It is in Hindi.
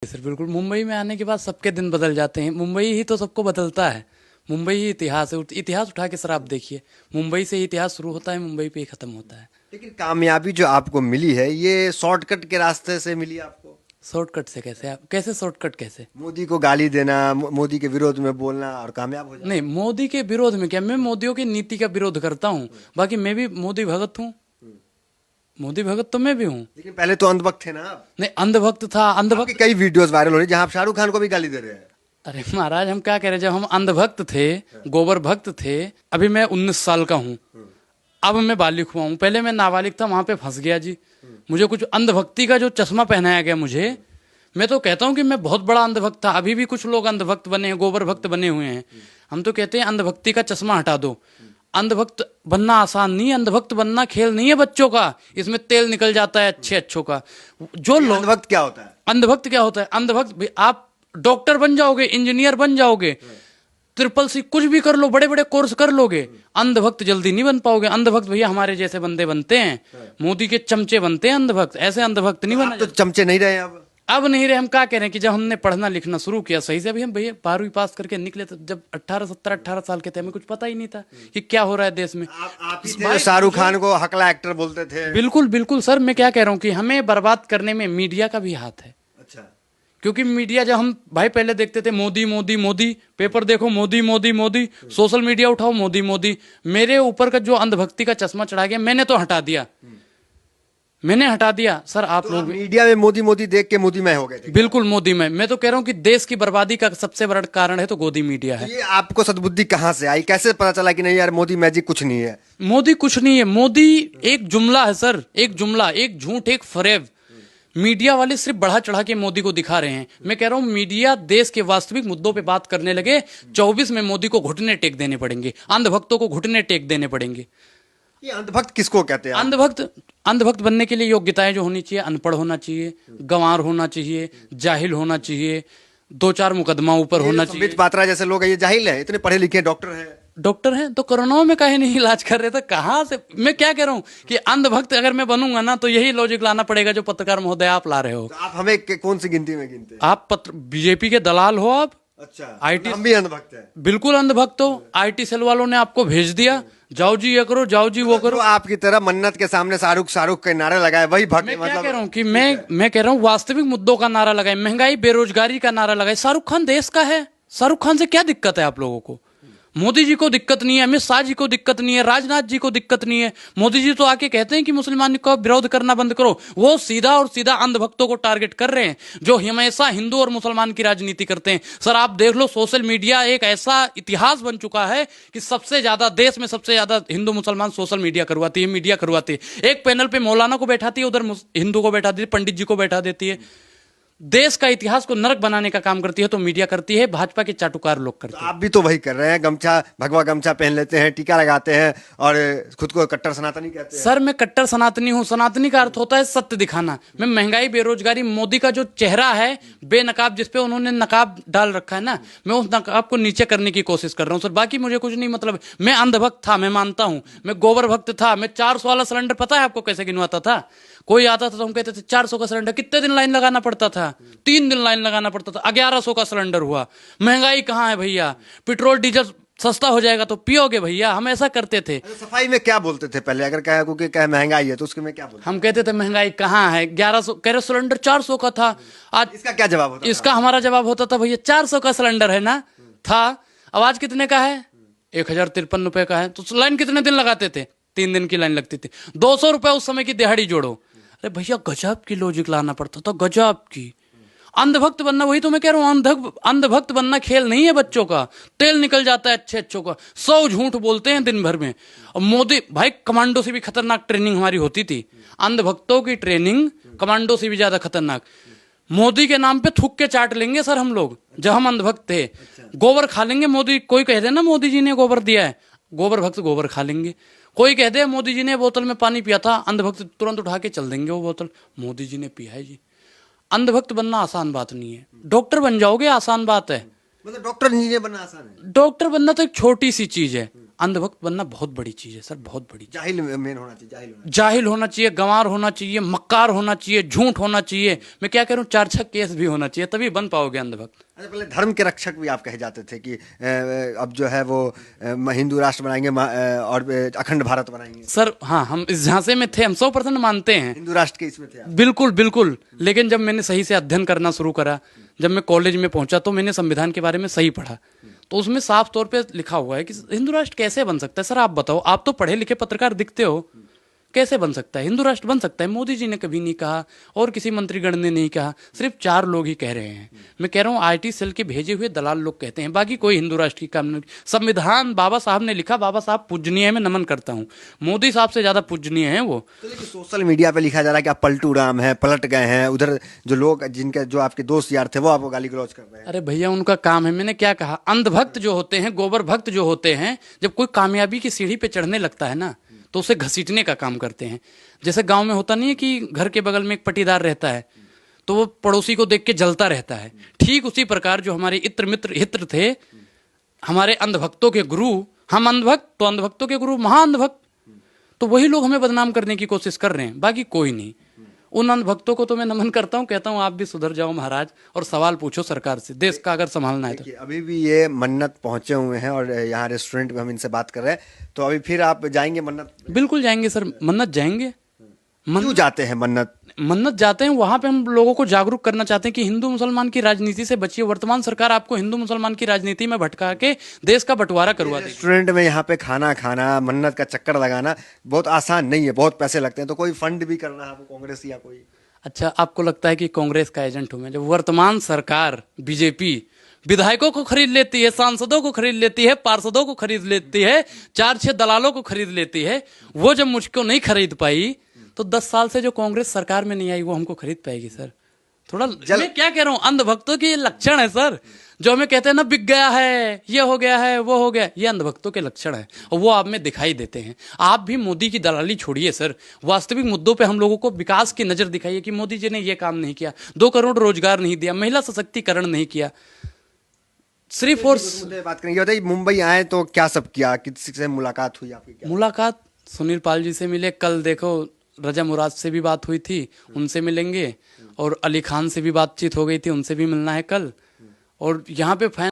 सर बिल्कुल। मुंबई में आने के बाद सबके दिन बदल जाते हैं। मुंबई ही तो सबको बदलता है। मुंबई ही इतिहास है। इतिहास उठा के सर आप देखिए, मुंबई से ही इतिहास शुरू होता है, मुंबई पे ही खत्म होता है। लेकिन कामयाबी जो आपको मिली है ये शॉर्टकट के रास्ते से मिली आपको? शॉर्टकट से कैसे? आप कैसे शॉर्टकट कैसे? मोदी को गाली देना, मोदी के विरोध में बोलना और कामयाब हो जाना? नहीं, मोदी के विरोध में क्या, मैं मोदियों की नीति का विरोध करता हूँ। बाकी मैं भी मोदी भगत हूँ। मोदी भगत तो मैं भी हूँ। लेकिन पहले तो अंधभक्त थे ना आप। नहीं, अंधभक्त था। अंधभक्त आपकी कई वीडियोस वायरल हो रही हैं जहां आप शाहरुख खान को भी गाली दे रहे हैं। अरे महाराज, हम क्या कह रहे हैं, जब हम अंधभक्त थे, गोबर भक्त थे। अभी मैं 19 साल का हूँ, अब मैं बालिग हुआ हूँ। पहले मैं नाबालिग था, वहां पे फंस गया जी। मुझे कुछ अंधभक्ति का जो चश्मा पहनाया गया मुझे, मैं तो कहता हूँ कि मैं बहुत बड़ा अंधभक्त था। अभी भी कुछ लोग अंधभक्त बने हैं, गोबर भक्त बने हुए हैं। हम तो कहते हैं अंधभक्ति का चश्मा हटा दो। अंधभक्त बनना आसान नहीं है। अंधभक्त बनना खेल नहीं है बच्चों का। इसमें तेल निकल जाता है अच्छे अच्छों का। जो लोग, अंधभक्त क्या होता है? अंधभक्त क्या होता है? अंधभक्त, आप डॉक्टर बन जाओगे, इंजीनियर बन जाओगे, ट्रिपल सी कुछ भी कर लो, बड़े बड़े कोर्स कर लोगे, अंधभक्त जल्दी नहीं बन पाओगे। अंधभक्त भैया हमारे जैसे बंदे बनते हैं, मोदी के चमचे बनते हैं अंधभक्त। ऐसे अंधभक्त नहीं बना। तो चमचे नहीं रहे अब नहीं रहे। हम क्या कह रहे हैं कि जब हमने पढ़ना लिखना शुरू किया सही से, अभी हम भैया 12वीं पास करके निकले, तो जब 18 साल के थे, हमें कुछ पता ही नहीं था कि क्या हो रहा है देश में। आप ही थे शाहरुख खान को हकला एक्टर बोलते थे। बिल्कुल बिल्कुल सर, मैं क्या कह रहा हूँ कि हमें बर्बाद करने में मीडिया का भी हाथ है। अच्छा। क्योंकि मीडिया, जब हम भाई पहले देखते थे मोदी मोदी मोदी, पेपर देखो मोदी मोदी मोदी, सोशल मीडिया उठाओ मोदी मोदी, मेरे ऊपर का जो अंधभक्ति का चश्मा चढ़ा गया, मैंने तो हटा दिया। मैंने हटा दिया सर। आप तो लोग मीडिया में मोदी मोदी देख के मोदी में हो गए थे? बिल्कुल मोदी में। मैं तो कह रहा हूं कि देश की बर्बादी का सबसे बड़ा कारण है तो गोदी मीडिया है। तो ये आपको सद्बुद्धि कहाँ से आई? कैसे पता चला कि नहीं यार मोदी मैजिक कुछ नहीं है? मोदी कुछ नहीं है। मोदी एक जुमला है सर, एक जुमला, एक झूठ, एक फरेब। मीडिया वाले सिर्फ बढ़ा चढ़ा के मोदी को दिखा रहे हैं। मैं कह रहा हूं मीडिया देश के वास्तविक मुद्दों पे बात करने लगे, 24 में मोदी को घुटने टेक देने पड़ेंगे, अंधभक्तों को घुटने टेक देने पड़ेंगे। ये अंधभक्त किसको कहते हैं? अंधभक्त बनने के लिए योग्यताएं जो होनी चाहिए, अनपढ़ होना चाहिए, गंवार होना चाहिए, जाहिल होना चाहिए, 2-4 मुकदमा ऊपर होना चाहिए। संबित पात्रा जैसे लोग हैं, ये जाहिल है, इतने पढ़े लिखे डॉक्टर हैं। डॉक्टर हैं तो कोरोना में काहे नहीं इलाज कर रहे थे? कहां से? मैं क्या कह रहा हूं कि अंधभक्त अगर मैं बनूंगा ना, तो यही लॉजिक लाना पड़ेगा जो पत्रकार महोदय आप ला रहे हो। तो आप हमें कौन सी गिनती में गिनते हैं? आप बीजेपी के दलाल हो आप। अच्छा, आईटी हम भी अंधभक्त हैं। बिल्कुल अंधभक्त हो। आईटी सेल वालों ने आपको भेज दिया, जाओ जी ये करो, जाओ जी वो करो। तो आपकी तरह मन्नत के सामने शाहरुख के नारे लगाए वही भक्त। मैं क्या कह रहा हूँ कि मैं कह रहा हूँ वास्तविक मुद्दों का नारा लगाए, महंगाई बेरोजगारी का नारा लगाए। शाहरुख खान देश का है। शाहरुख खान से क्या दिक्कत है आप लोगों को? मोदी जी को दिक्कत नहीं है, अमित शाह जी को दिक्कत नहीं है, राजनाथ जी को दिक्कत नहीं है। मोदी जी तो आके कहते हैं कि मुसलमान का विरोध करना बंद करो। वो सीधा और सीधा अंधभक्तों को टारगेट कर रहे हैं जो हमेशा हिंदू और मुसलमान की राजनीति करते हैं। सर आप देख लो, सोशल मीडिया एक ऐसा इतिहास बन चुका है कि सबसे ज्यादा देश में सबसे ज्यादा हिंदू मुसलमान सोशल मीडिया करवाती है, मीडिया करवाती है। एक पैनल पे मौलाना को बैठाती है, उधर हिंदू को बैठा देती है, पंडित जी को बैठा देती है। देश का इतिहास को नरक बनाने का काम करती है तो मीडिया करती है, भाजपा के चाटुकार लोग करते हैं। आप भी तो वही कर रहे हैं, गमछा भगवा गमछा पहन लेते हैं, टीका लगाते हैं और खुद को कट्टर सनातनी कहते हैं। सर मैं कट्टर सनातनी हूं। सनातनी का अर्थ होता है सत्य दिखाना। मैं महंगाई बेरोजगारी, मोदी का जो चेहरा है बेनकाब, जिसपे उन्होंने नकाब डाल रखा है ना, मैं उस नकाब को नीचे करने की कोशिश कर रहा हूं सर। बाकी मुझे कुछ नहीं मतलब। मैं अंधभक्त था, मैं मानता हूं। मैं गोबर भक्त था। मैं 400 वाला सिलेंडर पता है आपको कैसे गिनवाता था? कोई आता था तो हम कहते थे 400 का सिलेंडर, कितने दिन लाइन लगाना पड़ता था? 3 दिन लाइन लगाना पड़ता था। 1100 का सिलेंडर हुआ। महंगाई कहाँ है भैया? पेट्रोल डीजल सस्ता हो जाएगा तो पियोगे भैया। हम ऐसा करते थे। सफाई में क्या बोलते थे पहले? अगर कहे क्योंकि कहे महंगाई है तो उसके में क्या बोलते? हम कहते थे महंगाई कहाँ है, 1100 कह रहे, सिलेंडर 400 का था। आज इसका क्या जवाब होता? इसका हमारा जवाब होता था भैया 400 का सिलेंडर है ना था। अब आज कितने का है? 1053 रुपए का है। तो लाइन कितने दिन लगाते थे? 3 दिन की लाइन लगती थी। 200 रुपए उस समय की दिहाड़ी जोड़ो। अरे भैया गजब की लॉजिक लाना पड़ता था, गजब की। अंधभक्त बनना, वही तो मैं कह रहा हूं, अंधभक्त बनना खेल नहीं है बच्चों का। तेल निकल जाता है अच्छे अच्छों का। 100 झूठ बोलते हैं दिन भर में। और मोदी भाई, कमांडो से भी खतरनाक ट्रेनिंग हमारी होती थी। अंधभक्तों की ट्रेनिंग कमांडो से भी ज्यादा खतरनाक। मोदी के नाम पे थूक के चाट लेंगे सर हम लोग, जब हम अंधभक्त थे। गोबर खा लेंगे मोदी, कोई कह दे ना मोदी जी ने गोबर दिया है, गोबर भक्त गोबर खा लेंगे। कोई कह दे मोदी जी ने बोतल में पानी पिया था, अंधभक्त तुरंत उठा के चल देंगे वो बोतल, मोदी जी ने पिया है जी। अंधभक्त बनना आसान बात नहीं है। डॉक्टर बन जाओगे आसान बात है। मतलब डॉक्टर इंजीनियर बनना आसान है? डॉक्टर बनना तो एक छोटी सी चीज है। अंधभक्त बनना बहुत बड़ी चीज है सर, बहुत बड़ी चीज। जाहिल मेन होना चाहिए, जाहिल होना चाहिए, गंवार होना चाहिए, मक्कार होना चाहिए, झूठ होना चाहिए। मैं क्या कह रहा हूँ, 4-6 केस भी होना चाहिए, तभी बन पाओगे अंधभक्त। अच्छा, पहले धर्म के रक्षक भी आप कहे जाते थे कि अब जो है वो हिंदू राष्ट्र बनाएंगे और अखंड भारत बनाएंगे। सर हाँ, हम इस झांसे में थे, हम 100% मानते हैं, हिंदू राष्ट्र के इसमें थे आप। बिल्कुल बिल्कुल। लेकिन जब मैंने सही से अध्ययन करना शुरू करा, जब मैं कॉलेज में पहुंचा, तो मैंने संविधान के बारे में सही पढ़ा, तो उसमें साफ तौर पे लिखा हुआ है कि हिंदू राष्ट्र कैसे बन सकता है। सर आप बताओ, आप तो पढ़े लिखे पत्रकार दिखते हो, कैसे बन सकता है हिंदू राष्ट्र? बन सकता है। मोदी जी ने कभी नहीं कहा और किसी मंत्रीगण ने नहीं कहा, सिर्फ 4 लोग ही कह रहे हैं। मैं कह रहा हूँ आईटी सेल के भेजे हुए दलाल लोग कहते हैं, बाकी कोई हिंदू राष्ट्र की काम नहीं। संविधान बाबा साहब ने लिखा, बाबा साहब पूजनीय है, मैं नमन करता हूँ, मोदी साहब से ज्यादा पूजनीय है वो। तो लेकिन सोशल मीडिया पे लिखा जा रहा है कि आप पलटू राम हैं, पलट गए हैं, उधर जो लोग जिनके जो आपके दोस्त यार थे वो आपको गाली गलौज कर रहे हैं। अरे भैया उनका काम है, मैंने क्या कहा, अंधभक्त जो होते हैं, गोबर भक्त जो होते हैं, जब कोई कामयाबी की सीढ़ी पे चढ़ने लगता है ना, तो उसे घसीटने का काम करते हैं। जैसे गांव में होता नहीं है कि घर के बगल में एक पटीदार रहता है, तो वो पड़ोसी को देख के जलता रहता है। ठीक उसी प्रकार जो हमारे इत्र मित्र हित्र थे, हमारे अंधभक्तों के गुरु, हम अंधभक्त तो अंधभक्तों के गुरु महाअंधभक्त, तो वही लोग हमें बदनाम करने की कोशिश कर रहे हैं, बाकी कोई नहीं। उन अंधभक्तों को तो मैं नमन करता हूँ, कहता हूँ आप भी सुधर जाओ महाराज, और सवाल पूछो सरकार से, देश का अगर संभालना है तो। देखिए, अभी भी ये मन्नत पहुंचे हुए हैं और यहाँ रेस्टोरेंट में हम इनसे बात कर रहे हैं, तो अभी फिर आप जाएंगे मन्नत? बिल्कुल जाएंगे सर, मन्नत जाएंगे। क्यों जाते हैं मन्नत? मन्नत जाते हैं, वहां पे हम लोगों को जागरूक करना चाहते हैं कि हिंदू मुसलमान की राजनीति से बचिए। वर्तमान सरकार आपको हिंदू मुसलमान की राजनीति में भटका के देश का बंटवारा करवा देगी। रेस्टोरेंट में यहाँ पे खाना खाना, मन्नत का चक्कर लगाना बहुत आसान नहीं है, बहुत पैसे लगते हैं, तो कोई फंड भी करना है आपको, कांग्रेस या कोई? अच्छा, आपको लगता है कि कांग्रेस का एजेंट हूं मैं? जब वर्तमान सरकार बीजेपी विधायकों को खरीद लेती है, सांसदों को खरीद लेती है, पार्षदों को खरीद लेती है, 4-6 दलालों को खरीद लेती है, वो जब मुझको नहीं खरीद पाई, तो 10 साल से जो कांग्रेस सरकार में नहीं आई, वो हमको खरीद पाएगी सर? थोड़ा मैं क्या कह रहा हूँ, अंधभक्तों के लक्षण है सर, जो हमें कहते हैं ना बिक गया है, ये हो गया है, वो हो गया, ये अंधभक्तों के लक्षण है, और वो आप में दिखाई देते हैं। आप भी मोदी की दलाली छोड़िए सर, वास्तविक मुद्दों पे हम लोगों को विकास की नजर दिखाइए कि मोदी जी ने ये काम नहीं किया, 2 करोड़ रोजगार नहीं दिया, महिला सशक्तिकरण नहीं किया, सिर्फ और बात करेंगे। बताइए, मुंबई आए तो क्या सब किया, किसी से मुलाकात हुई आपकी? मुलाकात सुनील पाल जी से मिले, कल देखो रजा मुराद से भी बात हुई थी, उनसे मिलेंगे, और अली खान से भी बातचीत हो गई थी, उनसे भी मिलना है कल। और यहाँ पे फैन